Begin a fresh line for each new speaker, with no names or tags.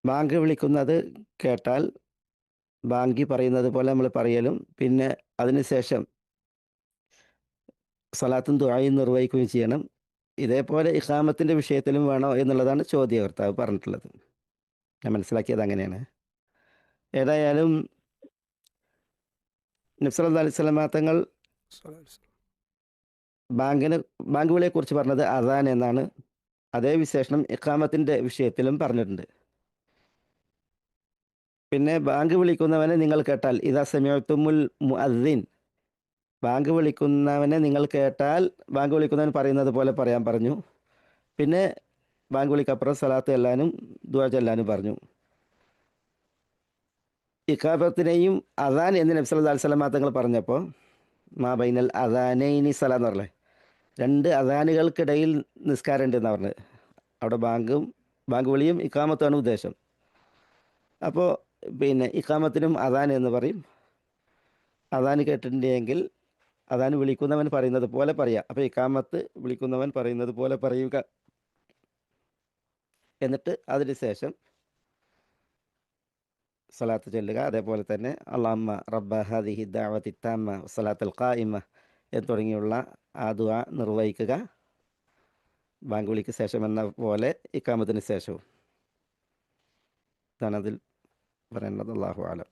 Bank വിളിക്കുന്നത് കേട്ടാൽ ബാങ്കി പറയുന്നത് പോലെ നമ്മൾ പറയലും പിന്നെ അതിനുശേഷം സ്വലാത്തും ദുആയും നിർവഹിക്കുകയും ചെയ്യണം. ഇതേപോലെ ഇഖാമത്തിൻ്റെ വിഷയത്തിലും വേണോ എന്നുള്ളതാണ് ചോദ്യകർത്താവ് പറഞ്ഞിട്ടുള്ളത്. ഞാൻ മനസ്സിലാക്കിയത് അങ്ങനെയാണ്. ഏതായാലും നബി സല്ലല്ലാഹു അലൈഹി വസല്ലമ തങ്ങൾ ബാങ്കിന് ബാങ്ക് വിളിയെക്കുറിച്ച് പറഞ്ഞത് അദാൻ എന്നാണ്. അതേ വിശേഷണം ഇഖാമത്തിൻ്റെ വിഷയത്തിലും പറഞ്ഞിട്ടുണ്ട്. പിന്നെ ബാങ്ക് വിളിക്കുന്നവനെ നിങ്ങൾ കേട്ടാൽ ഇദാ സമിഅ്തുമുൽ മുഅദ്ദിൻ, ബാങ്ക് വിളിക്കുന്നവനെ നിങ്ങൾ കേട്ടാൽ ബാങ്ക് വിളിക്കുന്നവൻ പറയുന്നത് പോലെ പറയാൻ പറഞ്ഞു. പിന്നെ ബാങ്ക് വിളിക്കപ്പുറം സലാത്ത് ചെല്ലാനും ദുആ ചെല്ലാനും പറഞ്ഞു. ഇഖാമത്തിനെയും അദാൻ എന്ന് നബി സല്ലല്ലാഹു അലൈഹി വസല്ലമ തങ്ങൾ പറഞ്ഞപ്പോൾ മാ ബൈനൽ അദാനൈനി സലാ എന്ന് പറഞ്ഞത്, രണ്ട് അദാനുകൾക്കിടയിൽ നിസ്കാരമുണ്ട് എന്നാണ് പറഞ്ഞത്. അവിടെ ബാങ്ക് വിളിയും ഇഖാമത്താണ് ഉദ്ദേശം. അപ്പോൾ പിന്നെ ഇഖാമത്തിനും അദാൻ എന്ന് പറയും. അദാൻ കേട്ടിട്ടുണ്ടെങ്കിൽ അദാൻ വിളിക്കുന്നവൻ പറയുന്നത് പോലെ പറയാം. അപ്പോൾ ഇഖാമത്ത് വിളിക്കുന്നവൻ പറയുന്നത് പോലെ പറയുക. എന്നിട്ട് അതിന് ശേഷം സ്വലാത്ത് ചൊല്ലുക. അതേപോലെ തന്നെ അല്ലാഹുമ്മ റബ്ബ ഹാദിഹി ദഅവതി താമ്മ വസ്സലാത്തുൽ ഖായിമ എന്ന് തുടങ്ങിയുള്ള ആ ദുആ നിർവഹിക്കുക. ബാങ്ക് വിളിക്ക് ശേഷം എന്ന പോലെ ഇഖാമത്തിന് ശേഷവും. ഇതാണ് അതിൽ പറയേണ്ടത്. അല്ലാഹു അലം.